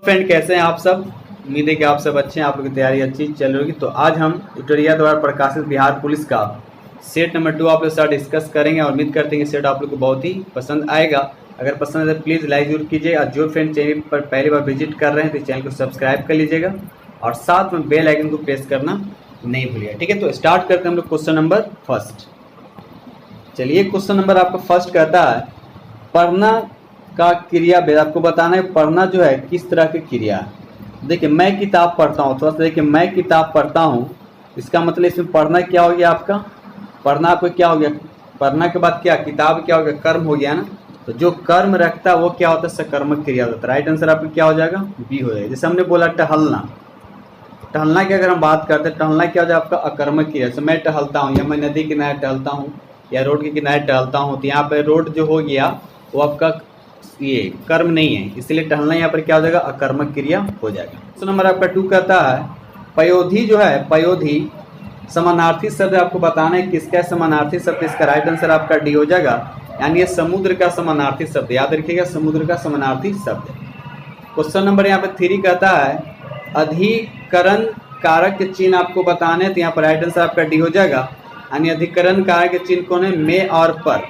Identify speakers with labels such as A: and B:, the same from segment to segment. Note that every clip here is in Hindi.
A: फ्रेंड, कैसे हैं आप सब। उम्मीद है कि आप सब अच्छे हैं, आप लोग की तैयारी अच्छी चल रही होगी। तो आज हम ट्यूटोरियल द्वारा प्रकाशित बिहार पुलिस का सेट नंबर 2 आप लोग साथ डिस्कस करेंगे और उम्मीद करते हैं कि सेट आप लोग को बहुत ही पसंद आएगा। अगर पसंद है तो प्लीज़ लाइक जरूर कीजिए और जो फ्रेंड चैनल पर पहली बार विजिट कर रहे हैं तो चैनल को सब्सक्राइब कर लीजिएगा और साथ में बेल आइकन को प्रेस करना नहीं भूलिएगा। ठीक है, तो स्टार्ट करते हैं हम लोग क्वेश्चन नंबर फर्स्ट। चलिए, क्वेश्चन नंबर आपका फर्स्ट कहता है पढ़ना का क्रियाभेद। आपको बताना है पढ़ना जो है किस तरह की क्रिया है। देखिए, मैं किताब पढ़ता हूँ, थोड़ा सा देखिए, मैं किताब पढ़ता हूँ, इसका मतलब इसमें पढ़ना क्या हो गया आपका, पढ़ना आपको क्या हो गया, पढ़ना के बाद क्या, किताब क्या हो गया, कर्म हो गया ना। तो जो कर्म रखता है वो क्या होता है, सकर्मक क्रिया होता है। राइट आंसर आपका क्या हो जाएगा, बी हो जाएगा। जैसे हमने बोला टहलना, टहलना की अगर हम बात करते हैं, टहलना क्या हो जाए आपका अकर्मक क्रिया। जैसे मैं टहलता हूँ या मैं नदी किनारे टहलता हूँ या रोड के किनारे टहलता हूँ, तो यहाँ पर रोड जो हो गया वो आपका ये कर्म नहीं है, इसलिए टहलना यहाँ पर क्या हो जाएगा, अकर्मक क्रिया हो जाएगा। क्वेश्चन नंबर आपका 2 कहता है पयोधी जो है, पयोधी समानार्थी शब्द आपको बताना है किसका समानार्थी शब्द। इसका राइट आंसर आपका डी हो जाएगा, यानी ये समुद्र का समानार्थी शब्द। याद रखिएगा, समुद्र का समानार्थी शब्द। क्वेश्चन नंबर यहाँ पे 3 कहता है अधिकरण कारक के चिन्ह आपको बताने, तो यहाँ पर राइट आंसर आपका डी हो जाएगा, यानी अधिकरण कारक के चिन्ह कौन है, में और पर।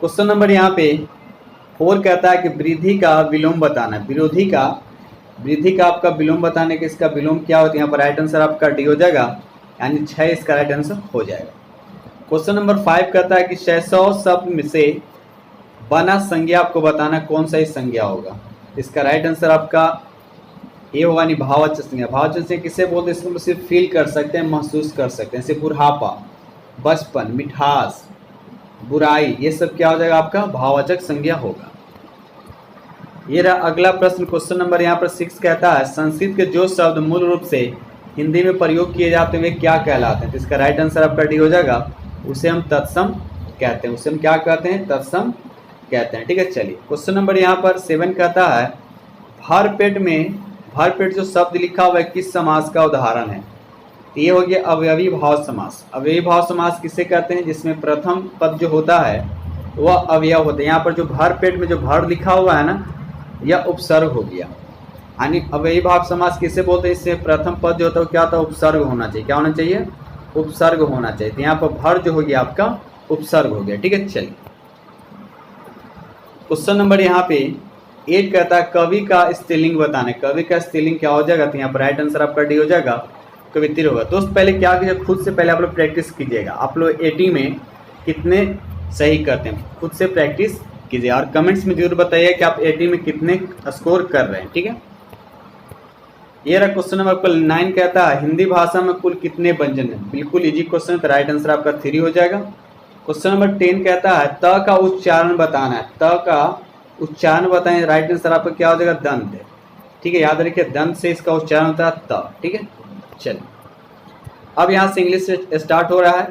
A: क्वेश्चन नंबर यहाँ पे 4 कहता है कि वृद्धि का विलोम बताना है। वृद्धि का आपका विलोम बताने के, इसका विलोम क्या होता है, यहाँ पर राइट आंसर आपका डी हो जाएगा, यानी 6 इसका राइट आंसर हो जाएगा। क्वेश्चन नंबर 5 कहता है कि शैशव शब्द में से बना संज्ञा आपको बताना कौन सा ही संज्ञा होगा। इसका राइट आंसर आपका ये होगा, नहीं भाववाचक संज्ञा। भाववाचक संज्ञा किसे बोलते हैं, इसको सिर्फ फील कर सकते हैं, महसूस कर सकते हैं, जैसे बुढ़ापा, बचपन, मिठास, बुराई, ये सब क्या हो जाएगा आपका भाववाचक संज्ञा होगा। ये रहा अगला प्रश्न। क्वेश्चन नंबर यहाँ पर 6 कहता है संस्कृत के जो शब्द मूल रूप से हिंदी में प्रयोग किए जाते हुए क्या कहलाते हैं। तो इसका राइट आंसर आपका डी हो जाएगा, उसे हम तत्सम कहते हैं। उसे हम क्या कहते हैं, तत्सम कहते हैं। ठीक है, चलिए क्वेश्चन नंबर यहाँ पर 7 कहता है भरपेट में, भरपेट जो शब्द लिखा हुआ है किस समास का उदाहरण है। ये हो गया अवयवी भाव समास। अवयवी भाव समास किसे कहते हैं, जिसमें प्रथम पद जो होता है वह अवयव होता है। यहाँ पर जो भर पेट में जो भर लिखा हुआ है ना, यह उपसर्ग हो गया, यानी अवयवी भाव समास किसे बोलते हैं, इससे प्रथम पद जो होता है क्या होता है, उपसर्ग होना चाहिए। क्या होना चाहिए, उपसर्ग होना चाहिए। तो यहाँ पर भर जो हो गया आपका उपसर्ग हो गया। ठीक है, चलिए क्वेश्चन नंबर यहाँ पे 8 कहता है कवि का स्त्रीलिंग बताना है। कवि का स्त्रीलिंग क्या हो जाएगा, तो यहाँ पर राइट आंसर आपका डी हो जाएगा, कवित्री होगा। दोस्त पहले क्या कीजिए, खुद से पहले आप लोग प्रैक्टिस कीजिएगा। आप लोग 80 में कितने सही करते हैं, खुद से प्रैक्टिस कीजिए और कमेंट्स में जरूर बताइए कि आप 80 में कितने स्कोर कर रहे हैं। ठीक है, ये रहा क्वेश्चन नंबर आपका 9 कहता है हिंदी भाषा में कुल कितने व्यंजन हैं। बिल्कुल इजी क्वेश्चन है, तो राइट आंसर आपका 3 हो जाएगा। क्वेश्चन नंबर 10 कहता है त का उच्चारण बताना है। त का उच्चारण बताएं, राइट आंसर आपका क्या हो जाएगा, दंत। ठीक है, याद रखिए दंत से इसका उच्चारण होता है त। ठीक है, चलिए अब यहाँ से इंग्लिश से स्टार्ट हो रहा है।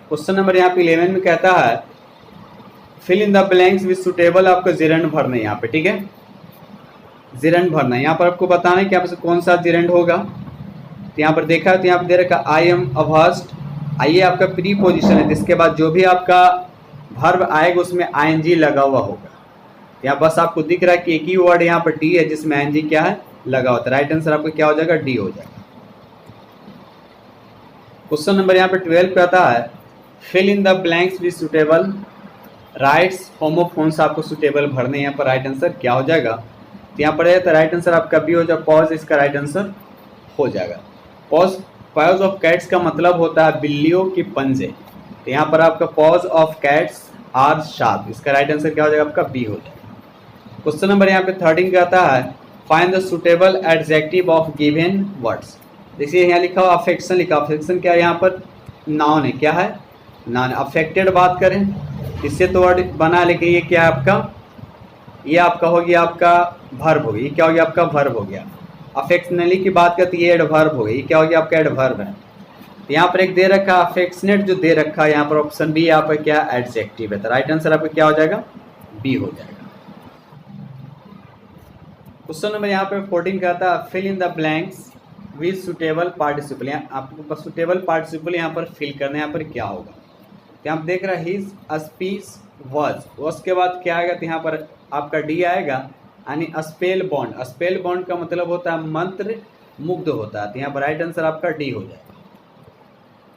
A: क्वेश्चन नंबर यहाँ पे 11 में कहता है fill in the blanks with suitable आपका जिरंड भरना है यहाँ पे। ठीक है, जिरंड भरना है। यहाँ पर आपको बताना है कि यहाँ पे कौन सा जिरंड होगा। तो यहाँ पर देखा है, तो यहाँ पर दे रखा आई एम अभस्ट, आइए आपका प्री पोजिशन है, जिसके बाद जो भी आपका वर्ब आएगा उसमें आईएनजी लगा हुआ होगा। यहाँ बस आपको दिख रहा है कि एक ही वर्ड यहाँ पर डी है जिसमें आईएनजी क्या है, लगा होता है। राइट आंसर आपका क्या हो जाएगा, डी हो जाएगा। क्वेश्चन नंबर यहाँ पे 12 कहता है fill in the blanks with suitable rights homophones आपको सुटेबल भरने। यहाँ पर राइट आंसर क्या हो जाएगा, तो यहाँ पर है तो राइट आंसर आपका बी हो जाएगा, पॉज इसका राइट आंसर हो जाएगा। पॉज, पॉज ऑफ कैट्स का मतलब होता है बिल्लियों की पंजे, तो यहाँ पर आपका paws of cats are sharp, इसका राइट आंसर क्या हो जाएगा, आपका बी हो जाएगा। क्वेश्चन नंबर यहाँ पे 13 कहता है find the suitable adjective of given words. देखिए यहाँ लिखा हुआ अफेक्शन लिखा, अफेक्शन क्या है, यहाँ पर नाउन है, क्या है, नाउन। अफेक्टेड बात करें इससे तो वर्ड बना, लेकिन ये क्या है आपका, ये आपका हो गया आपका वर्ब हो गया। ये क्या हो गया, आपका वर्ब हो गया। अफेक्शनली की बात करते ये एडवर्ब हो गया। ये क्या हो गया, आपका एडवर्ब है। तो यहाँ पर एक दे रखा अफेक्शनेट जो दे रखा है, यहाँ पर ऑप्शन बी यहाँ पर क्या एडजेक्टिव है। तो राइट आंसर आपका क्या हो जाएगा, बी हो जाएगा। क्वेश्चन नंबर यहाँ पे 14 कहता है fill in the blanks with suitable participle. आपको सुटेबल पार्टिसिपल यहाँ पर फिल करना है। यहाँ पर क्या होगा, तो आप देख रहे हैं हिज स्पीच वॉज के बाद क्या आएगा, तो यहाँ पर आपका डी आएगा, यानी स्पेल बॉन्ड। स्पेल बॉन्ड का मतलब होता है मंत्र मुग्ध होता है। तो यहाँ पर राइट आंसर आपका डी हो जाएगा।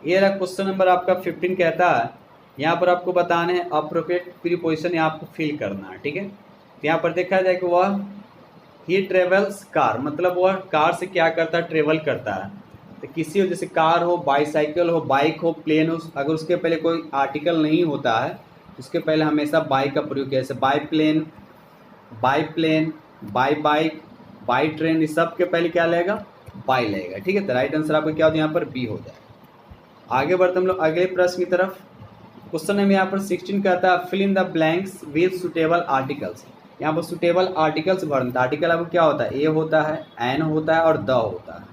A: ये रहा क्वेश्चन नंबर आपका 15 कहता है यहाँ पर आपको बताना है अप्रोप्रिएट प्रीपोजिशन यहाँ आपको फिल करना है। ठीक है, तो यहाँ पर देखा जाए कि वह ही ट्रेवल्स कार, मतलब वह कार से क्या करता है, ट्रेवल करता है। तो किसी हो, जैसे कार हो, बाईसाइकिल हो, बाइक हो, प्लेन हो, अगर उसके पहले कोई आर्टिकल नहीं होता है उसके पहले हमेशा बाई का प्रयोग किया, जैसे by plane, by plane, by bike, by train, इस सब के पहले क्या लगेगा, बाई लगेगा। ठीक है, तो राइट आंसर आपका क्या हो जाए, यहाँ पर बी हो जाए। आगे बढ़ते हम लोग अगले प्रश्न की तरफ। क्वेश्चन नंबर यहाँ पर 16 कहता है fill in the blanks with suitable articles. यहाँ पर सुटेबल आर्टिकल्स भरना। आर्टिकल आपको क्या होता है, ए होता है, एन होता है और द होता है।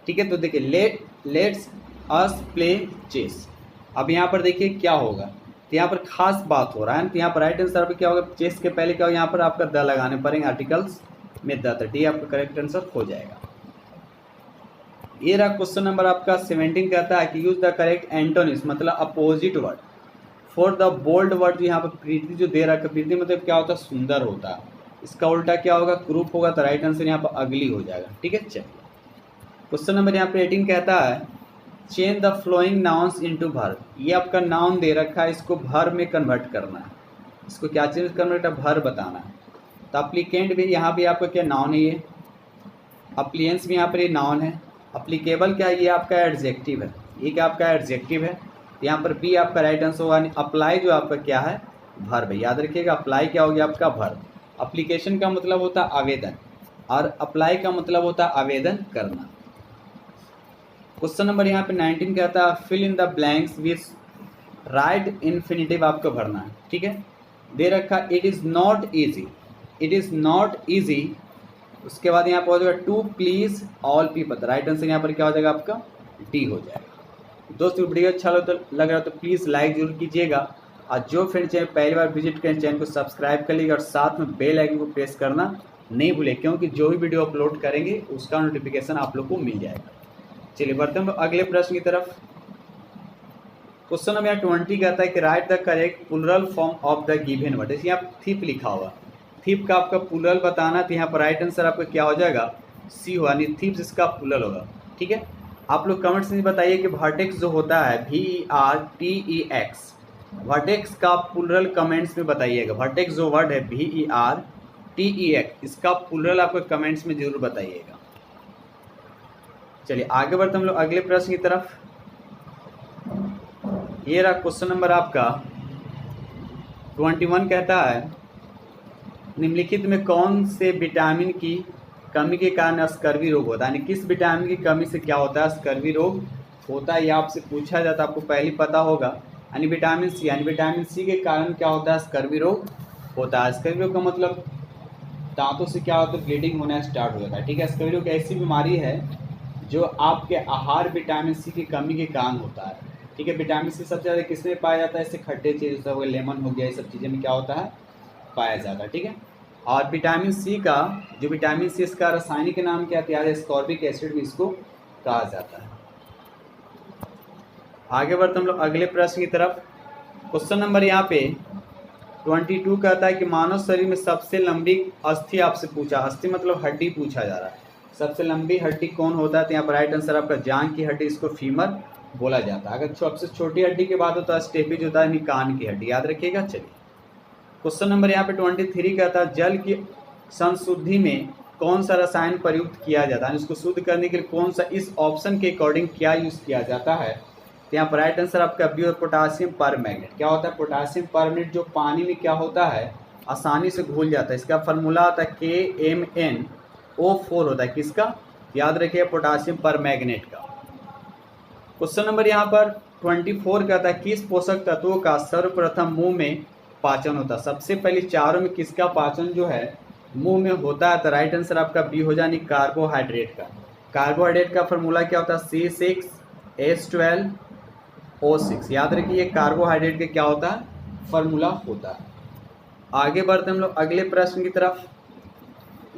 A: ठीक है, तो देखिए लेट्स अस प्ले चेस। अब यहाँ पर देखिए क्या होगा, तो यहाँ पर खास बात हो रहा है। तो यहाँ पर राइट आंसर पर क्या होगा, चेस के पहले क्या होगा, यहाँ पर आपका द लगाने पड़ेंगे आर्टिकल्स में द, तो डी आपका करेक्ट आंसर हो जाएगा। ये रहा क्वेश्चन नंबर आपका 17 कहता है कि यूज द करेक्ट एंटोनिम्स, मतलब opposite word for the bold word. यहाँ पर प्रीति जो दे रहा है, प्रीति मतलब क्या होता है, सुंदर होता है। इसका उल्टा क्या होगा, क्रूप होगा। तो राइट आंसर यहाँ पर अगली हो जाएगा। ठीक है, चलिए क्वेश्चन नंबर यहाँ पे 18 कहता है change the flowing nouns into verb. ये आपका नाउन दे रखा है, इसको वर्ब में कन्वर्ट करना है। इसको क्या चीज कन्वर्ट, वर्ब बताना है। तो अप्लीकेंट भी यहाँ भी आपका क्या नाउन है, ये अप्लियंस भी यहाँ पर ये नाउन है। अप्लीकेबल क्या है, ये आपका एडजेक्टिव है। ये क्या आपका एडजेक्टिव है। यहाँ पर बी आपका राइट आंसर होगा। अप्लाई जो आपका क्या है, वर्ब। याद रखिएगा अप्लाई क्या हो गया आपका, वर्ब। अप्लीकेशन का मतलब होता है आवेदन और अप्लाई का मतलब होता है आवेदन करना। क्वेश्चन नंबर यहाँ पे 19 कहता है fill in the blanks with right infinitive आपको भरना है। ठीक है, दे रखा it is not easy, it is not easy. उसके बाद यहाँ पर हो जाएगा to please all people. Right answer यहाँ पर क्या हो जाएगा आपका, डी हो जाएगा। दोस्तों वीडियो अच्छा लग रहा है तो प्लीज़ लाइक जरूर कीजिएगा, और जो फ्रेंड चैनल पहली बार विजिट करें चैनल को सब्सक्राइब कर लीजिएगा और साथ में बेल आइकन को प्रेस करना नहीं भूलें, क्योंकि जो भी वीडियो अपलोड करेंगे उसका नोटिफिकेशन आप लोग को मिल जाएगा। चलिए बढ़ते हैं अगले प्रश्न की तरफ। क्वेश्चन नंबर 20 कहता है कि write the correct plural form of the given word. जैसे यहाँ थीप लिखा हुआ, थीप का आपका प्लूरल बताना। तो यहाँ पर राइट आंसर आपका क्या हो जाएगा, सी होगा, यानी थीप्स इसका प्लूरल होगा। ठीक है, आप लोग कमेंट्स में बताइए कि वर्टेक्स जो होता है VERTEX, वर्टेक्स का प्लूरल कमेंट्स में बताइएगा। वर्टेक्स जो वर्ड है VERTEX, इसका प्लूरल आपको कमेंट्स में जरूर बताइएगा। चलिए आगे बढ़ते हम लोग अगले प्रश्न की तरफ। ये रहा क्वेश्चन नंबर आपका 21 कहता है निम्नलिखित में कौन से विटामिन की कमी के कारण स्कर्वी रोग होता है। यानी किस विटामिन की कमी से क्या होता है, स्कर्वी रोग होता है। ये आपसे पूछा जाता है, आपको पहले पता होगा। यानी विटामिन सी, यानी विटामिन सी के कारण क्या होता है, स्कर्वी रोग होता है। स्कर्वी रोग का मतलब दांतों से क्या होता है, ब्लीडिंग होना स्टार्ट हो जाता है। ठीक है, स्कर्वी रोग ऐसी बीमारी है जो आपके आहार विटामिन सी की कमी के कारण होता है। ठीक है, विटामिन सी सबसे ज़्यादा किसमें पाया जाता है, इससे खट्टे चीज़ हो गए, लेमन हो गया, ये सब चीज़ें में क्या होता है, पाया जाता है। ठीक है, और विटामिन सी का जो विटामिन सी इसका रासायनिक नाम क्या तैयार है, एस्कॉर्बिक एसिड भी इसको कहा जाता है। आगे बढ़ते हम लोग अगले प्रश्न की तरफ। क्वेश्चन नंबर यहाँ पे 22 कहता है कि मानव शरीर में सबसे लंबी अस्थि आपसे पूछा, अस्थि मतलब हड्डी पूछा जा रहा है। सबसे लंबी हड्डी कौन होता है, तो यहाँ पर राइट आंसर आपका जांघ की हड्डी, इसको फीमर बोला जाता है। अगर सबसे छोटी हड्डी के बाद होता है स्टेपिज होता है कान की हड्डी, याद रखिएगा। चलिए क्वेश्चन नंबर यहाँ पे 23 कहता है जल की संशुद्धि में कौन सा रसायन प्रयुक्त किया जाता है, इसको शुद्ध करने के लिए कौन सा इस ऑप्शन के अकॉर्डिंग क्या यूज़ किया जाता है। तो यहाँ पर राइट आंसर आपका बी और पोटासियम परमैंगनेट। क्या होता है, पोटासियम परमैंगनेट जो पानी में क्या होता है, आसानी से घुल जाता है। इसका फार्मूला होता है KMnO4 होता है, किसका, याद रखिए, पोटासियम परमैंगनेट का। क्वेश्चन नंबर यहाँ पर 24 कहता है किस पोषक तत्वों का सर्वप्रथम मुंह में पाचन होता है। सबसे पहले चारों में किसका पाचन जो है मुंह में होता है, तो राइट आंसर आपका बी हो जाए, कार्बोहाइड्रेट का। कार्बोहाइड्रेट का फार्मूला क्या होता है, C6H12O6। याद रखिए कार्बोहाइड्रेट का क्या होता है, फार्मूला होता है। आगे बढ़ते हम लोग अगले प्रश्न की तरफ।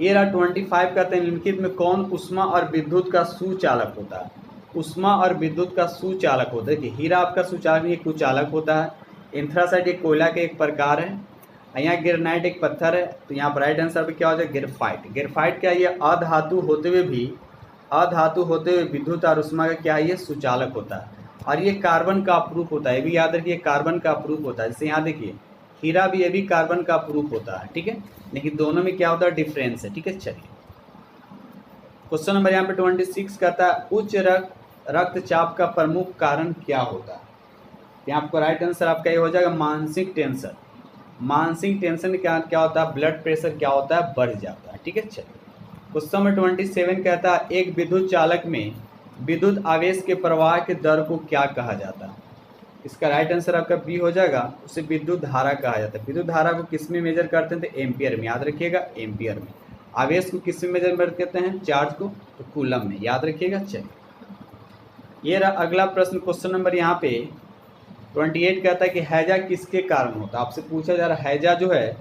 A: ये रहा 25 कहते हैं निम्नलिखित में कौन ऊष्मा और विद्युत का सुचालक होता है। ऊष्मा और विद्युत का सुचालक होता है कि हीरा आपका सुचालक नहीं, कुचालक होता है। एंथ्रासाइट एक कोयला के एक प्रकार है, यहाँ ग्रेनाइट एक पत्थर है, तो यहाँ पर राइट आंसर पे क्या हो जाएगा ग्रेफाइट। ग्रेफाइट क्या है, ये अधातु होते हुए विद्युत और ऊष्मा का क्या है, ये सुचालक होता है और ये कार्बन का अप्रूप होता है। ये भी याद रखिए कार्बन का अप्रूप होता है। जैसे यहाँ देखिए हीरा भी, ये भी कार्बन का अप्रूप होता है, ठीक है, लेकिन दोनों में क्या होता है डिफरेंस है, ठीक है। चलिए क्वेश्चन नंबर यहाँ पे 26 कहता है उच्च रक्तचाप का प्रमुख कारण क्या होता है। यहाँ आपको राइट आंसर आपका ये हो जाएगा मानसिक टेंशन। मानसिक टेंशन क्या होता है, ब्लड प्रेशर क्या होता है, बढ़ जाता है, ठीक है। चलिए क्वेश्चन नंबर 27 कहता है एक विद्युत चालक में विद्युत आवेश के प्रवाह के दर को क्या कहा जाता है। इसका राइट आंसर आपका बी हो जाएगा, उसे विद्युत धारा कहा जाता है। विद्युत धारा को किस में मेजर करते हैं, तो एम्पियर में, याद रखिएगा एम्पियर में। आवेश को किस में मेजर करते हैं, चार्ज को, तो कूलम में, याद रखिएगा। चलिए ये रहा अगला प्रश्न। क्वेश्चन नंबर यहाँ पे 28 कहता है कि हैजा किसके कारण होता है। आपसे पूछा जा रहा है हैजा जो है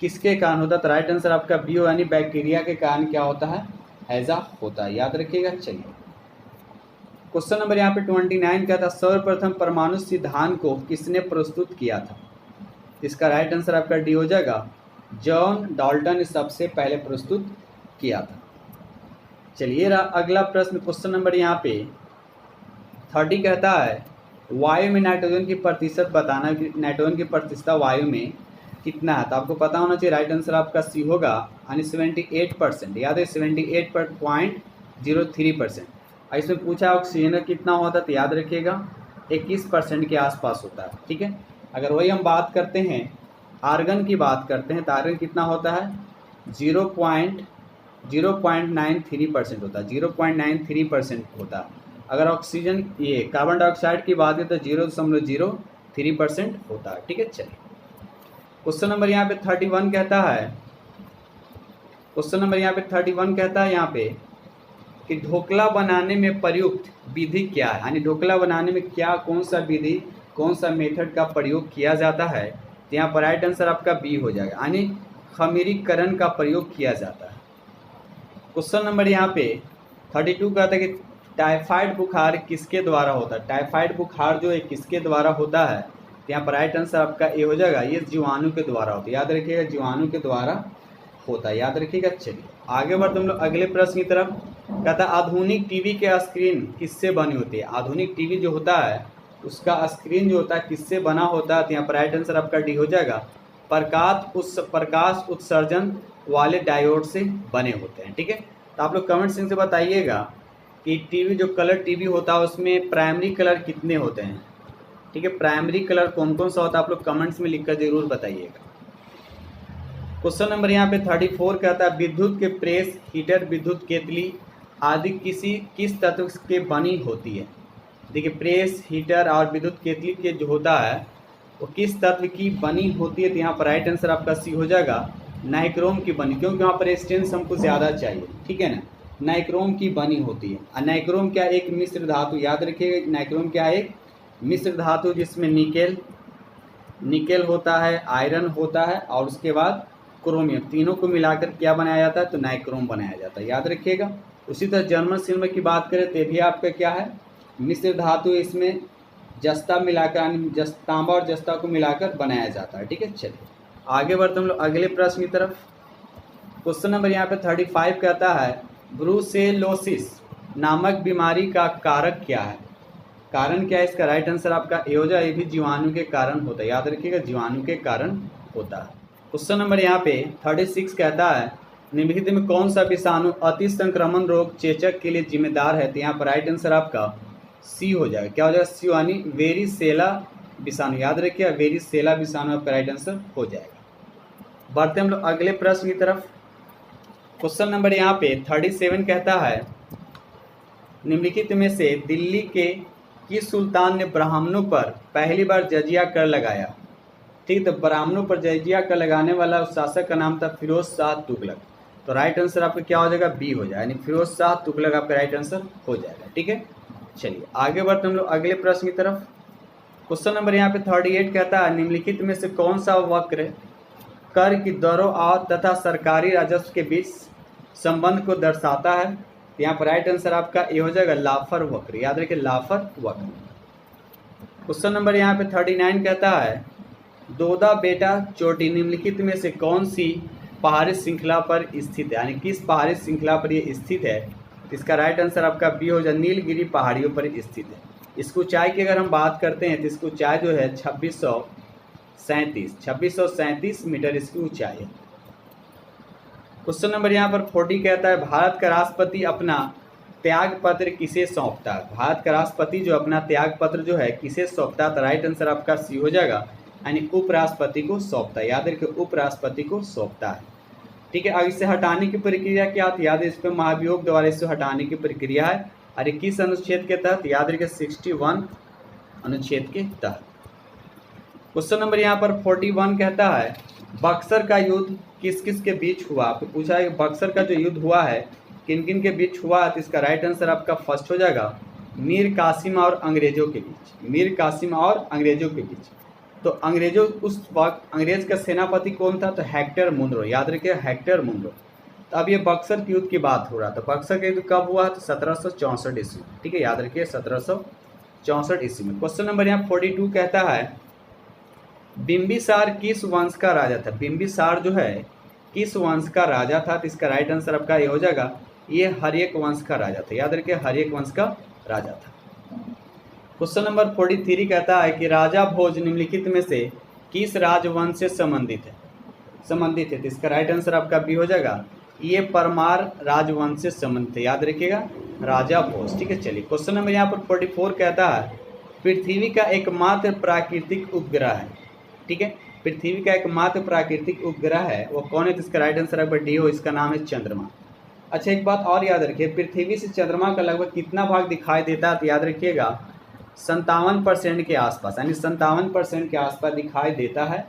A: किसके कारण होता है, तो राइट आंसर आपका बी हो, यानी बैक्टीरिया के कारण क्या होता है, हैजा होता है, याद रखिएगा। चलिए क्वेश्चन नंबर यहाँ पे 29 कहता है सर्वप्रथम परमाणु सिद्धांत को किसने प्रस्तुत किया था। इसका राइट आंसर आपका डी हो जाएगा, जॉन डाल्टन ने सबसे पहले प्रस्तुत किया था। चलिए रहा अगला प्रश्न। क्वेश्चन नंबर यहाँ पे 30 कहता है वायु में नाइट्रोजन की प्रतिशत बताना। नाइट्रोजन की प्रतिशत वायु में कितना है, तो आपको पता होना चाहिए। राइट आंसर आपका सी होगा, यानी 78%, याद है 78.03%। और इसमें पूछा ऑक्सीजन का कितना होता है, तो याद रखिएगा 21% के आसपास होता है, ठीक है। अगर वही हम बात करते हैं आर्गन की बात करते हैं, तो आर्गन कितना होता है 0.93% होता है, 0.93% होता है। अगर ऑक्सीजन ये कार्बन डाइऑक्साइड की बात करें तो 0.03% होता है, ठीक है। चलिए क्वेश्चन नंबर यहाँ पे 31 कहता है, क्वेश्चन नंबर यहाँ पे 31 कहता है यहाँ पे कि ढोकला बनाने में प्रयुक्त विधि क्या है, यानी ढोकला बनाने में क्या कौन सा विधि, कौन सा मेथड का प्रयोग किया जाता है। तो यहाँ पर राइट आंसर आपका बी हो जाएगा, यानी खमीरीकरण का प्रयोग किया जाता है। क्वेश्चन नंबर यहाँ पे 32 कहता है कि टाइफाइड बुखार किसके द्वारा होता है। टाइफाइड बुखार जो है किसके द्वारा होता है, तो यहाँ पर राइट आंसर आपका ए हो जाएगा, ये जीवाणु के द्वारा होता है, याद रखिएगा जीवाणु के द्वारा होता है, याद रखिएगा। चलिए आगे बढ़ते हम लोग अगले प्रश्न की तरफ। कहता है आधुनिक टीवी के स्क्रीन किससे बनी होती है। आधुनिक टीवी जो होता है उसका स्क्रीन जो होता है किससे बना होता है, तो यहाँ पर राइट आंसर आपका डी हो जाएगा, प्रकाश उत्सर्जन वाले डायोड से बने होते हैं, ठीक है। तो आप लोग कमेंट सेक्शन से बताइएगा कि टीवी जो कलर टीवी होता है उसमें प्राइमरी कलर कितने होते हैं, ठीक है। प्राइमरी कलर कौन कौन सा होता है आप लोग कमेंट्स में लिखकर जरूर बताइएगा। क्वेश्चन नंबर यहाँ पे 34 कहता है विद्युत के प्रेस, हीटर, विद्युत केतली आदि किस तत्व के बनी होती है। देखिए प्रेस, हीटर और विद्युत केतली के जो होता है वो किस तत्व की बनी होती है, तो यहाँ पर राइट आंसर आपका सी हो जाएगा, नाइक्रोम की बनी, क्योंकि वहाँ पर रेजिस्टेंस हमको ज़्यादा चाहिए, ठीक है ना। नाइक्रोम की बनी होती है। और नाइक्रोम क्या एक मिश्र धातु, याद रखिएगा नाइक्रोम क्या एक मिश्र धातु, जिसमें निकेल होता है, आयरन होता है और उसके बाद क्रोमियम, तीनों को मिलाकर क्या बनाया जाता है, तो नाइक्रोम बनाया जाता है, याद रखिएगा। उसी तरह जर्मन सिल्वर की बात करें तो भी आपका क्या है मिश्र धातु, इसमें जस्ता मिलाकर तांबा और जस्ता को मिलाकर बनाया जाता है, ठीक है। चलिए आगे बढ़ते हम लोग अगले प्रश्न की तरफ। क्वेश्चन नंबर यहाँ पे 35 कहता है ब्रूसेलोसिस नामक बीमारी का कारक क्या है। कारण क्या है, इसका राइट आंसर आपका ए हो जाए, ये भी जीवाणु के कारण होता है, याद रखिएगा जीवाणु के कारण होता है। क्वेश्चन नंबर यहाँ पे 36 कहता है निम्नलिखित में कौन सा विषाणु अति संक्रमण रोग चेचक के लिए जिम्मेदार है। तो यहाँ पर राइट आंसर आपका सी हो जाएगा, क्या हो जाएगा सी, यानी वेरिसेला विषाणु, याद रखिए वेरिसेला विषाणु आपका राइट आंसर हो जाएगा। बढ़ते हम लोग अगले प्रश्न की तरफ। क्वेश्चन नंबर यहाँ पे 37 कहता है निम्नलिखित में से दिल्ली के किस सुल्तान ने ब्राह्मणों पर पहली बार जजिया कर लगाया। ठीक, तो ब्राह्मणों पर जजिया कर लगाने वाला शासक का नाम था फिरोज शाह तुगलक। तो राइट आंसर आपका क्या हो जाएगा, बी हो जाएगा, यानी फिरोज शाह तुगलक आपका राइट आंसर हो जाएगा, ठीक है। चलिए आगे बढ़ते हम लोग अगले प्रश्न की तरफ। क्वेश्चन नंबर यहाँ पे 38 कहता है निम्नलिखित में से कौन सा वक्र कर की दरों और तथा सरकारी राजस्व के बीच संबंध को दर्शाता है। यहाँ पर राइट आंसर आपका ए हो जाएगा लाफर वक्र, याद रखिए लाफर वक्र। क्वेश्चन नंबर यहाँ पे 39 कहता है दोदा बेटा चोटी निम्नलिखित में से कौन सी पहाड़ी श्रृंखला पर स्थित है, यानी किस पहाड़ी श्रृंखला पर ये स्थित है। इसका राइट आंसर आपका बी हो जाए, नीलगिरी पहाड़ियों पर स्थित है। इसकी ऊंचाई की अगर हम बात करते हैं तो इसकी ऊंचाई जो है 2637 मीटर इसकी ऊंचाई है। क्वेश्चन नंबर यहाँ पर 40 कहता है भारत का राष्ट्रपति अपना त्याग पत्र किसे सौंपता है। भारत का राष्ट्रपति जो अपना त्याग पत्र जो है किसे सौंपता है, तो राइट आंसर आपका सी हो जाएगा, यानी उपराष्ट्रपति को सौंपता है। याद रखिए उपराष्ट्रपति को सौंपता है। ठीक है, अब इसे हटाने की प्रक्रिया क्या थी, याद है इस पर महाभियोग द्वारा इसे हटाने की प्रक्रिया है। और किस अनुच्छेद के तहत, याद रखिए 61 अनुच्छेद के तहत। क्वेश्चन नंबर यहाँ पर 41 कहता है बक्सर का युद्ध किस किस के बीच हुआ। आपको पूछा है बक्सर का जो युद्ध हुआ है किन किन के बीच हुआ है, तो इसका राइट आंसर आपका फर्स्ट हो जाएगा, मीर कासिम और अंग्रेजों के बीच। मीर कासिम और अंग्रेजों के बीच। तो अंग्रेजों उस वक्त अंग्रेज का सेनापति कौन था, तो हेक्टर मुनरो। याद रखिए हेक्टर मुनरो। तो अब ये बक्सर के युद्ध की बात हो रहा था। बक्सर का युद्ध कब हुआ, तो 1764 ईस्वी। ठीक है, याद रखिए 1764 ईस्वी में। क्वेश्चन नंबर यहाँ 42 कहता है बिंबिसार किस वंश का राजा था। बिंबिसार जो है किस वंश का राजा था, तो इसका राइट आंसर आपका ये हो जाएगा, ये हर्यक वंश का राजा था। याद रखिए हर्यक वंश का राजा था। क्वेश्चन नंबर 43 कहता है कि राजा भोज निम्नलिखित में से किस राजवंश से संबंधित है। तो इसका राइट आंसर आपका बी हो जाएगा, ये परमार राजवंश से संबंधित है। याद रखिएगा राजा भोज। ठीक है, चलिए क्वेश्चन नंबर यहाँ पर 44 कहता है पृथ्वी का एकमात्र प्राकृतिक उपग्रह है। ठीक है, पृथ्वी का एकमात्र प्राकृतिक उपग्रह है वो कौन है, तो इसका राइट आंसर आपका डी हो, इसका नाम है चंद्रमा। अच्छा एक बात और याद रखिए, पृथ्वी से चंद्रमा का लगभग कितना भाग दिखाई देता है, तो याद रखिएगा 57% के आसपास, यानी 57% के आसपास दिखाई देता है।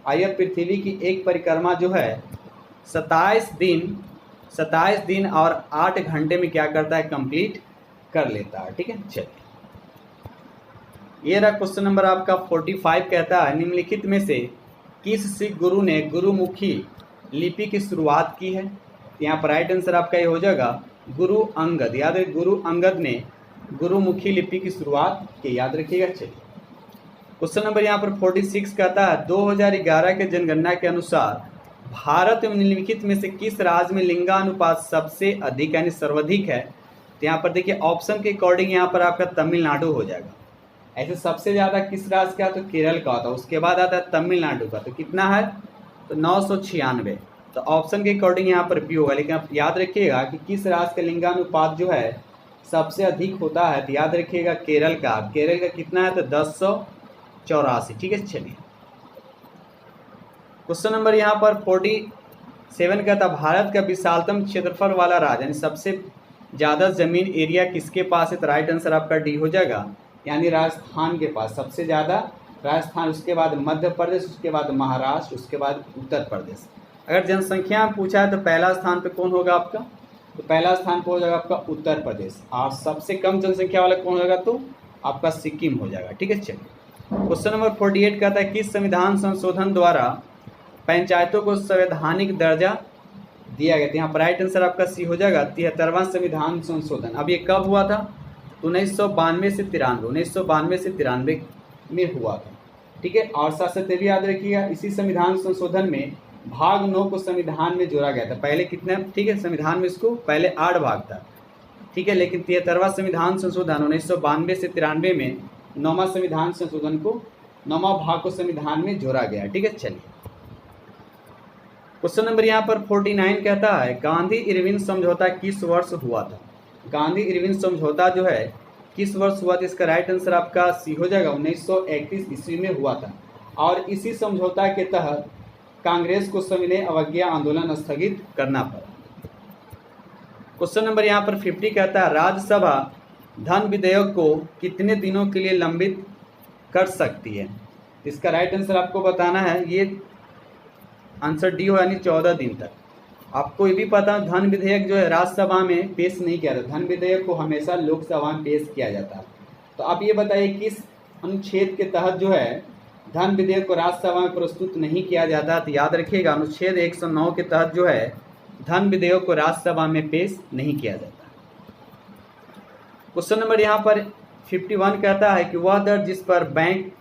A: आइए पृथ्वी की एक परिक्रमा जो है 27 दिन और 8 घंटे में क्या करता है, कंप्लीट कर लेता है। ठीक है, चलिए ये रहा क्वेश्चन नंबर आपका 45 कहता है निम्नलिखित में से किस सिख गुरु ने गुरुमुखी लिपि की शुरुआत की है। यहाँ पर राइट आंसर आपका ये हो जाएगा गुरु अंगद। याद है गुरु अंगद ने गुरुमुखी लिपि की शुरुआत की। याद रखिएगा। चलिए क्वेश्चन नंबर यहाँ पर 46 कहता है 2011 के जनगणना के अनुसार भारत में निम्नलिखित में से किस राज्य में लिंगानुपात सबसे अधिक यानी सर्वाधिक है। तो यहाँ पर देखिए ऑप्शन के अकॉर्डिंग यहाँ पर आपका तमिलनाडु हो जाएगा। ऐसे सबसे ज़्यादा किस राज्य का, तो केरल का होता है, उसके बाद आता है तमिलनाडु का। तो कितना है, तो 996। तो ऑप्शन के अकॉर्डिंग यहाँ पर बी होगा। लेकिन आप याद रखिएगा कि किस राज्य का लिंगानुपात जो है सबसे अधिक होता है, तो याद रखिएगा केरल का। केरल का कितना है, तो 1084। ठीक है, चलिए क्वेश्चन नंबर यहाँ पर 47 का था भारत का विशालतम क्षेत्रफल वाला राज्य यानी सबसे ज़्यादा जमीन एरिया किसके पास है, तो राइट आंसर आपका डी हो जाएगा, यानी राजस्थान के पास सबसे ज़्यादा राजस्थान, उसके बाद मध्य प्रदेश, उसके बाद महाराष्ट्र, उसके बाद उत्तर प्रदेश। अगर जनसंख्या में पूछा है तो पहला स्थान पे कौन होगा आपका, तो पहला स्थान पे हो जाएगा आपका उत्तर प्रदेश। और सबसे कम जनसंख्या वाला कौन होगा, तो आपका सिक्किम हो जाएगा। ठीक है, चलिए क्वेश्चन नंबर 48 कहता है किस संविधान संशोधन द्वारा पंचायतों को संवैधानिक दर्जा दिया गया। यहाँ पर राइट आंसर आपका सी हो जाएगा 73वां संविधान संशोधन। अब ये कब हुआ था, 1992 से 93 में हुआ था। ठीक है, और साथ साथ ये भी याद रखिएगा इसी संविधान संशोधन में भाग 9 को संविधान में जोड़ा गया था। पहले कितने, ठीक है, संविधान में इसको पहले 8 भाग था। ठीक है, लेकिन 73वां संविधान संशोधन 1992 से 93 में 9वां संविधान संशोधन को 9वां भाग को संविधान में जोड़ा गया। ठीक है, चलिए क्वेश्चन नंबर यहाँ पर 49 कहता है गांधी इरविन समझौता किस वर्ष हुआ था। गांधी इरविन समझौता जो है किस वर्ष हुआ था, इसका राइट आंसर आपका सी हो जाएगा 1931 ईस्वी में हुआ था। और इसी समझौता के तहत कांग्रेस को सविनय अवज्ञा आंदोलन स्थगित करना पड़ा। क्वेश्चन नंबर यहाँ पर 50 कहता है राज्यसभा धन विधेयक को कितने दिनों के लिए लंबित कर सकती है। इसका राइट आंसर आपको बताना है, ये आंसर डी हो, यानी 14 दिन तक। आपको ये भी पता धन विधेयक जो है राज्यसभा में पेश नहीं किया जाता, धन विधेयक को हमेशा लोकसभा में पेश किया जाता है। तो आप ये बताइए किस अनुच्छेद के तहत जो है धन विधेयक को राज्यसभा में प्रस्तुत नहीं किया जाता। तो याद रखिएगा अनुच्छेद 109 के तहत जो है धन विधेयक को राज्यसभा में पेश नहीं किया जाता। क्वेश्चन नंबर यहाँ पर 51 कहता है कि वह दर जिस पर बैंक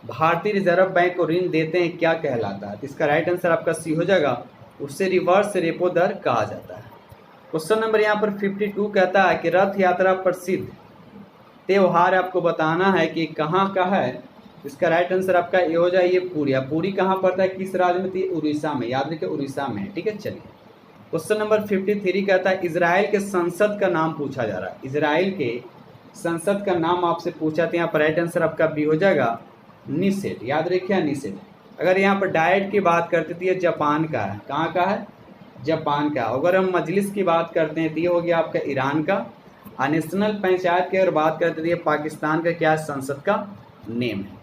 A: भारतीय रिजर्व बैंक को ऋण देते हैं क्या कहलाता है? तो इसका राइट आंसर आपका सी हो जाएगा, उससे रिवर्स रेपो दर कहा जाता है। क्वेश्चन नंबर यहाँ पर 52 कहता है कि रथ यात्रा प्रसिद्ध त्योहार आपको बताना है कि कहाँ का है। इसका राइट आंसर आपका ये हो जाए, ये पूरी। पूरी कहाँ पड़ता है, किस राज्य में थी? उड़ीसा में, याद रखिए उड़ीसा में है। ठीक है, चलिए क्वेश्चन नंबर 53 कहता है इजराइल के संसद का नाम पूछा जा रहा है। इजराइल के संसद का नाम आपसे पूछा, तो यहाँ पर राइट आंसर आपका बी हो जाएगा, निसेट। याद रखिए निसेट। अगर यहाँ पर डाइट की बात करते थे, ये जापान का है। कहाँ का है? जापान का। अगर हम मजलिस की बात करते हैं तो ये हो गया आपका ईरान का। और नेशनल पंचायत की अगर बात करते थे, ये पाकिस्तान का क्या संसद का नेम है।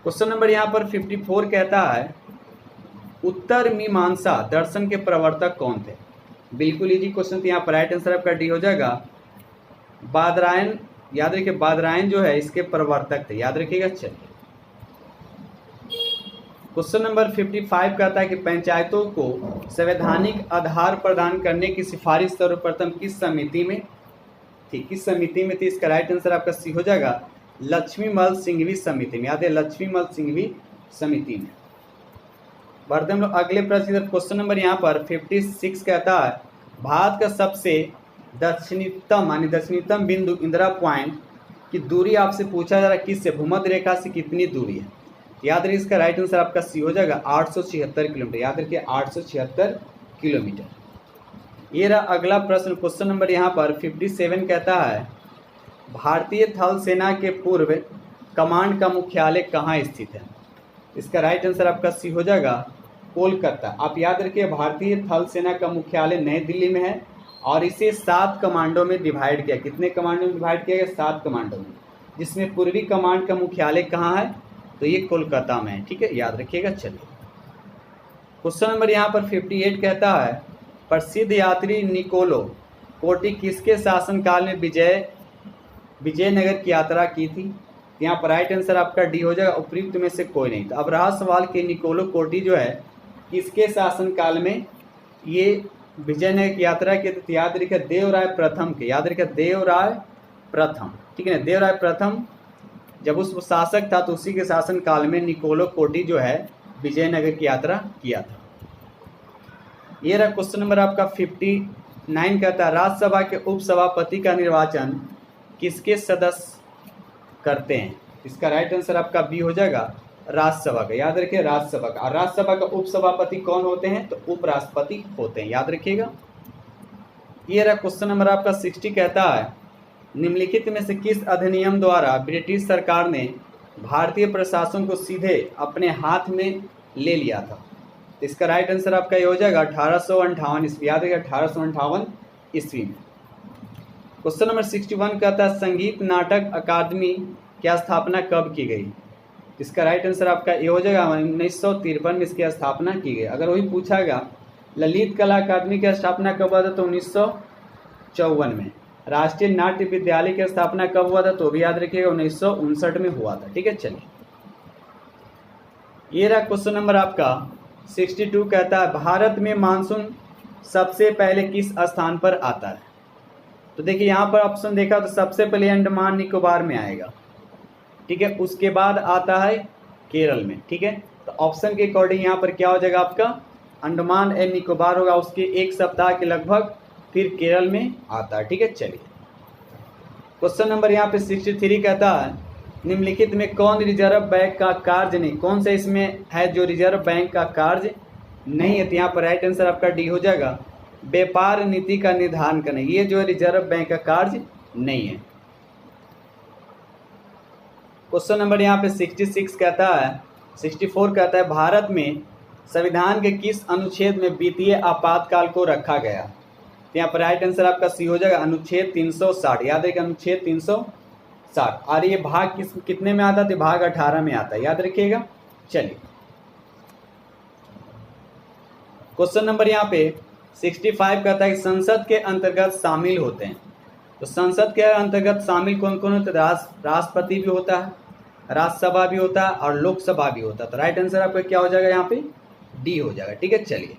A: क्वेश्चन नंबर यहाँ पर 54 कहता है उत्तर मीमांसा दर्शन के प्रवर्तक कौन थे? बिल्कुल इजी क्वेश्चन। तो यहाँ पर राइट आंसर आपका डी हो जाएगा, बादरायन। याद रखिए बादरायन जो है इसके प्रवर्तक थे, याद रखिएगा। चलिए क्वेश्चन नंबर 55 कहता है कि पंचायतों को संवैधानिक आधार प्रदान करने की सिफारिश सर्वप्रथम किस समिति में थी? किस समिति में थी? इसका राइट आंसर आपका सी हो जाएगा, लक्ष्मीमल सिंघवी समिति में। याद है लक्ष्मीमल सिंघवी समिति में। बढ़ते हम लोग अगले प्रश्न की तरफ। क्वेश्चन नंबर यहाँ पर 56 कहता है भारत का सबसे दक्षिणतम यानी दक्षिणतम बिंदु इंदिरा पॉइंट की दूरी आपसे पूछा जा रहा है किससे? भूमध्य रेखा से कितनी दूरी है? याद रखिए इसका राइट आंसर आपका सी हो जाएगा, 876 किलोमीटर। याद रखिए 876 किलोमीटर। ये रहा अगला प्रश्न। क्वेश्चन नंबर यहाँ पर 57 कहता है भारतीय थल सेना के पूर्व कमांड का मुख्यालय कहाँ स्थित है? इसका राइट आंसर आपका सी हो जाएगा, कोलकाता। आप याद रखिए भारतीय थल सेना का मुख्यालय नई दिल्ली में है और इसे 7 कमांडों में डिवाइड किया। कितने कमांडों में डिवाइड किया गया? 7 कमांडों में, जिसमें पूर्वी कमांड का मुख्यालय कहाँ है? तो ये कोलकाता में है। ठीक है, याद रखिएगा। चलिए क्वेश्चन नंबर यहाँ पर 58 कहता है प्रसिद्ध यात्री निकोलो कोटी किसके शासनकाल में विजयनगर की यात्रा की थी? यहाँ पर राइट आंसर आपका डी हो जाएगा, उपयुक्त में से कोई नहीं। तो अब रहा सवाल कि निकोलो कोटी जो है किसके शासनकाल में ये विजयनगर की यात्रा की? तो याद रखिए देवराय प्रथम के। याद रखिए देवराय प्रथम। ठीक है ना, देवराय प्रथम जब उस शासक था तो उसी के शासन काल में निकोलो कोटी जो है विजयनगर की यात्रा किया था। ये रहा क्वेश्चन नंबर आपका 59 कहता है राज्यसभा के उपसभापति का निर्वाचन किसके सदस्य करते हैं? इसका राइट आंसर आपका बी हो जाएगा, राज्यसभा का। याद रखिए राज्यसभा का। और राज्यसभा का उपसभापति कौन होते हैं? तो उपराष्ट्रपति होते हैं, याद रखिएगा। ये रहा क्वेश्चन नंबर आपका 60 कहता है निम्नलिखित में से किस अधिनियम द्वारा ब्रिटिश सरकार ने भारतीय प्रशासन को सीधे अपने हाथ में ले लिया था? इसका राइट आंसर आपका ये हो जाएगा 1858 ईस्वी। याद रखिए 1858 ईस्वी में। क्वेश्चन नंबर 61 कहता है संगीत नाटक अकादमी की स्थापना कब की गई? इसका राइट आंसर आपका ये हो जाएगा 1953 में इसकी स्थापना की गई। अगर वही पूछागा ललित कला अकादमी की स्थापना कब हुआ था? तो 1954 में। राष्ट्रीय नाट्य विद्यालय की स्थापना कब हुआ था? तो भी याद रखिएगा 1959 में हुआ था। ठीक है, चलिए ये रहा क्वेश्चन नंबर आपका 62 कहता है भारत में मानसून सबसे पहले किस स्थान पर आता है? तो देखिए यहाँ पर ऑप्शन देखा तो सबसे पहले अंडमान निकोबार में आएगा। ठीक है, उसके बाद आता है केरल में। ठीक है, तो ऑप्शन के अकॉर्डिंग यहाँ पर क्या हो जाएगा आपका अंडमान एंड निकोबार होगा, उसके 1 सप्ताह के लगभग फिर केरल में आता है। ठीक है, चलिए क्वेश्चन नंबर यहाँ पे 63 कहता है निम्नलिखित में कौन रिजर्व बैंक का कार्य नहीं? कौन सा इसमें है जो रिजर्व बैंक का कार्य नहीं है? तो यहाँ पर राइट आंसर आपका डी हो जाएगा व्यापार नीति का निर्धारण करना। ये जो है रिजर्व बैंक का कार्य नहीं है। क्वेश्चन नंबर यहाँ पे 64 कहता है भारत में संविधान के किस अनुच्छेद में वित्तीय आपातकाल को रखा गया? यहाँ पर राइट आंसर आपका सी हो जाएगा अनुच्छेद 360। याद रखिए अनुच्छेद 360। और ये भाग कितने में आता है? तो भाग 18 में आता है, याद रखिएगा। चलिए क्वेश्चन नंबर यहाँ पे 65 कहता है कि संसद के अंतर्गत शामिल होते हैं। तो संसद के अंतर्गत शामिल कौन कौन होते हैं? राष्ट्रपति भी होता है, राज्यसभा भी होता है और लोकसभा भी होता है। तो राइट आंसर आपका क्या हो जाएगा? यहाँ पे डी हो जाएगा। ठीक है, चलिए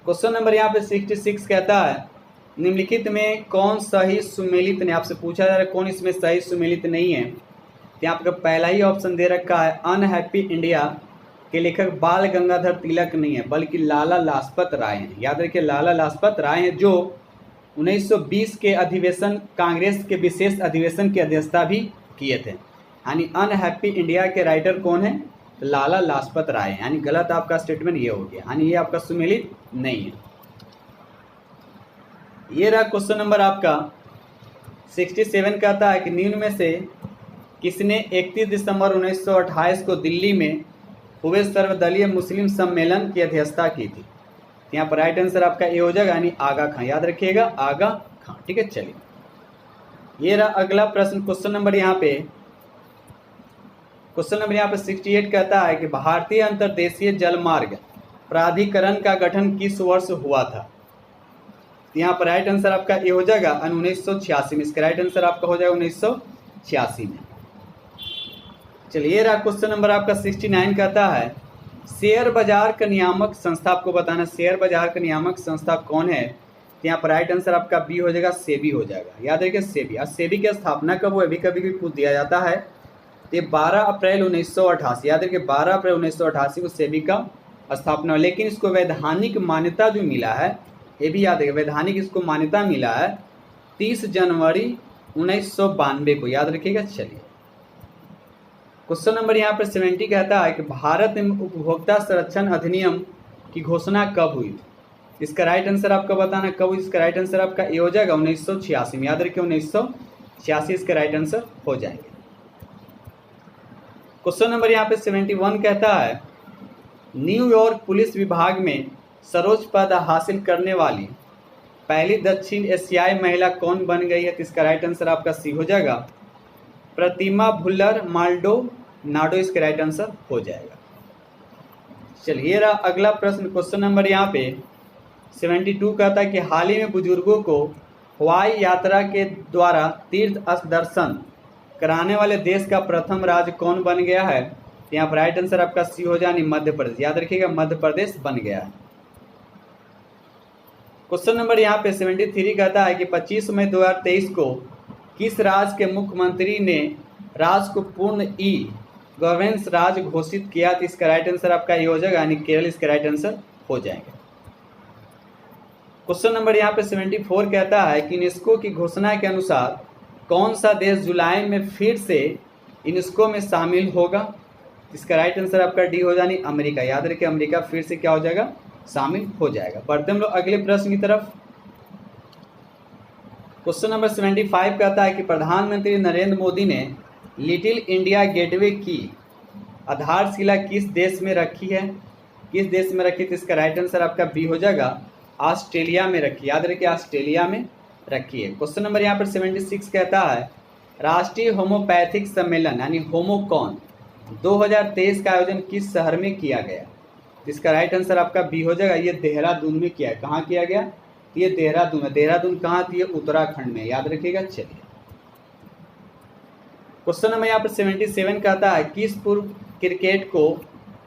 A: क्वेश्चन नंबर यहाँ पे 66 कहता है निम्नलिखित में कौन सही सुमेलित नहीं? आपसे पूछा जा रहा है कौन इसमें सही सुमेलित नहीं है? तो यहाँ आपका पहला ही ऑप्शन दे रखा है अनहैप्पी इंडिया के लेखक बाल गंगाधर तिलक नहीं है बल्कि लाला लाजपत राय हैं। याद रखिए लाला लाजपत राय हैं जो 1920 के अधिवेशन कांग्रेस के विशेष अधिवेशन की अध्यक्षता भी किए थे। यानी अनहैप्पी इंडिया के राइटर कौन है? लाला लाजपत राय। यानी गलत आपका स्टेटमेंट ये हो गया, यानी ये आपका सुमेलित नहीं है। ये रहा क्वेश्चन नंबर आपका 67 कहता है कि निम्न में से किसने 31 दिसंबर 1928 को दिल्ली में हुए सर्वदलीय मुस्लिम सम्मेलन की अध्यक्षता की थी? यहाँ पर राइट आंसर आपका ए हो जाएगा, यानी आगा खां। याद रखिएगा आगा खां। ठीक है, चलिए ये रहा अगला प्रश्न। क्वेश्चन नंबर यहाँ पे 68 कहता है कि भारतीय अंतर्देशीय जलमार्ग प्राधिकरण का गठन किस वर्ष हुआ था? यहाँ पर राइट आंसर आपका ए हो जाएगा 1986 में। इसका राइट आंसर आपका हो जाएगा 1986 में। चलिए रहा क्वेश्चन नंबर आपका 69 कहता है शेयर बाजार का नियामक संस्था, आपको बताना शेयर बाजार का नियामक संस्था कौन है? तो यहाँ पर राइट आंसर आपका बी हो जाएगा, सेबी हो जाएगा। याद रखिए सेबी। और सेबी की स्थापना कब हुई? कभी भी पूछ दिया जाता है। तो ये 12 अप्रैल 1988, याद रखिए 12 अप्रैल 1988 को सेबी का स्थापना हुआ। लेकिन इसको वैधानिक मान्यता जो मिला है, ये भी याद रखिए वैधानिक इसको मान्यता मिला है 30 जनवरी 1992 को। याद रखिएगा। चलिए क्वेश्चन नंबर यहाँ पर 70 कहता है कि भारत में उपभोक्ता संरक्षण अधिनियम की घोषणा कब हुई थी? इसका राइट आंसर आपका बताना कब हुई। इसका राइट आंसर आपका ए हो जाएगा 1986 में। याद रखिए 1986 इसका राइट आंसर हो जाएगा। क्वेश्चन नंबर यहाँ पे 71 कहता है न्यूयॉर्क पुलिस विभाग में सर्वोच्च पद हासिल करने वाली पहली दक्षिण एशियाई महिला कौन बन गई है? तो इसका राइट आंसर आपका सी हो जाएगा प्रतिमा भुल्लर माल्डोनाडो। इसका राइट आंसर हो जाएगा। चलिए रहा अगला प्रश्न। क्वेश्चन नंबर यहाँ पे 72 कहता है कि हाल ही में बुजुर्गों को हवाई यात्रा के द्वारा तीर्थ दर्शन कराने वाले देश का प्रथम राज्य कौन बन गया है? तो यहाँ पर राइट आंसर आपका सी हो जाए, मध्य प्रदेश। याद रखिएगा मध्य प्रदेश बन गया है। क्वेश्चन नंबर यहाँ पे 73 कहता है कि 25 मई 2023 को किस राज्य के मुख्यमंत्री ने राज्य को पूर्ण ई गवर्नेंस राज्य घोषित किया? तो इसका राइट आंसर आपका ये हो जाएगा, यानी केरल इसका राइट आंसर हो जाएगा। क्वेश्चन नंबर यहाँ पे 74 कहता है कि यूनेस्को की घोषणा के अनुसार कौन सा देश जुलाई में फिर से यूनेस्को में शामिल होगा? इसका राइट आंसर आपका डी हो जानी अमेरिका। याद रखिए अमेरिका फिर से क्या हो जाएगा, शामिल हो जाएगा। बढ़ते हम लोग अगले प्रश्न की तरफ। क्वेश्चन नंबर 75 कहता है कि प्रधानमंत्री नरेंद्र मोदी ने लिटिल इंडिया गेटवे की आधारशिला किस देश में रखी है? किस देश में रखी? तो इसका राइट आंसर आपका बी हो जाएगा, ऑस्ट्रेलिया में रखी। याद रखिए ऑस्ट्रेलिया में रखी है। क्वेश्चन नंबर यहाँ पर 76 कहता है राष्ट्रीय होम्योपैथिक सम्मेलन यानी होमोकॉन 2023 का आयोजन किस शहर में किया गया? इसका राइट आंसर आपका बी हो जाएगा, ये देहरादून में किया है। कहाँ किया गया? ये देहरादून में। देहरादून कहाँ थी? ये उत्तराखंड में। याद रखिएगा। चलिए क्वेश्चन नंबर यहाँ पर 77 कहता है किस पूर्व क्रिकेट को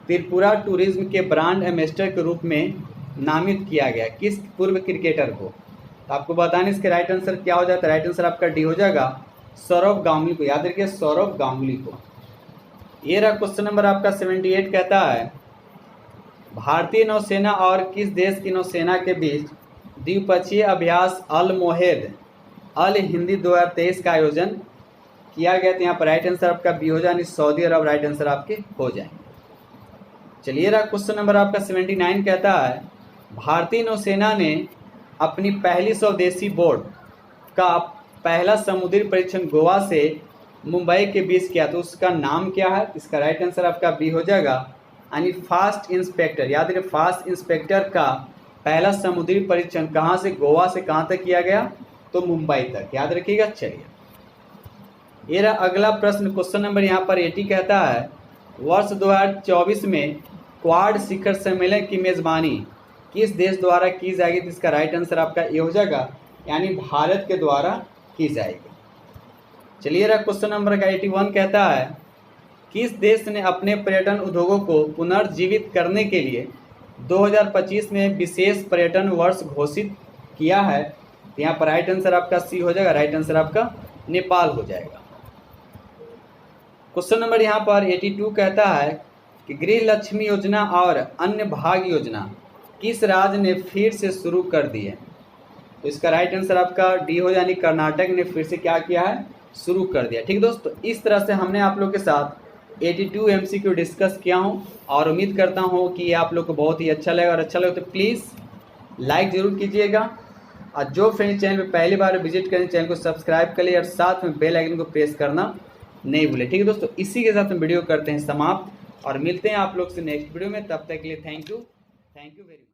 A: त्रिपुरा टूरिज्म के ब्रांड एम्बेसडर के रूप में नामित किया गया? किस पूर्व क्रिकेटर को? तो आपको बताने इसके राइट आंसर क्या हो जाता है। राइट आंसर आपका डी हो जाएगा, सौरव गांगुली को। याद रखिए सौरव गांगुली को। ये रहा क्वेश्चन नंबर आपका 78 कहता है भारतीय नौसेना और किस देश की नौसेना के बीच द्विपक्षीय अभ्यास अल मोहेद अल हिंदी 2023 का आयोजन किया गया? तो यहाँ पर राइट आंसर आपका बी हो जाए, सऊदी अरब राइट आंसर आपके हो जाएंगे। चलिए रहा क्वेश्चन नंबर आपका 79 कहता है भारतीय नौसेना ने अपनी पहली स्वदेशी बोट का पहला समुद्री परीक्षण गोवा से मुंबई के बीच किया, तो उसका नाम क्या है? इसका राइट आंसर आपका बी हो जाएगा, यानी फास्ट इंस्पेक्टर। याद रखिए फास्ट इंस्पेक्टर का पहला समुद्री परीक्षण कहाँ से, गोवा से कहाँ तक किया गया? तो मुंबई तक। याद रखिएगा। चलिए ये रहा अगला प्रश्न। क्वेश्चन नंबर यहाँ पर 80 कहता है वर्ष 2024 में क्वाड शिखर सम्मेलन की मेजबानी किस देश द्वारा की जाएगी? तो इसका राइट आंसर आपका ये हो जाएगा, यानी भारत के द्वारा की जाएगी। चलिए रहा क्वेश्चन नंबर 81 कहता है किस देश ने अपने पर्यटन उद्योगों को पुनर्जीवित करने के लिए 2025 में विशेष पर्यटन वर्ष घोषित किया है? तो यहाँ पर राइट आंसर आपका सी हो जाएगा, राइट आंसर आपका नेपाल हो जाएगा। क्वेश्चन नंबर यहाँ पर 82 कहता है कि गृह लक्ष्मी योजना और अन्य भाग्य योजना किस राज्य ने फिर से शुरू कर दी है। तो इसका राइट आंसर आपका डी हो, यानी कर्नाटक ने फिर से क्या किया है, शुरू कर दिया। ठीक दोस्तों, इस तरह से हमने आप लोग के साथ 82 MCQ डिस्कस किया हूँ और उम्मीद करता हूँ कि ये आप लोग को बहुत ही अच्छा लगा। और अच्छा लगे तो प्लीज़ लाइक ज़रूर कीजिएगा, और जो फ्रेंड चैनल पे पहली बार विजिट करें चैनल को सब्सक्राइब कर लिए और साथ में बेल आइकन को प्रेस करना नहीं भूलें। ठीक है दोस्तों, इसी के साथ हम वीडियो करते हैं समाप्त और मिलते हैं आप लोग से नेक्स्ट वीडियो में। तब तक के लिए थैंक यू वेरी मच।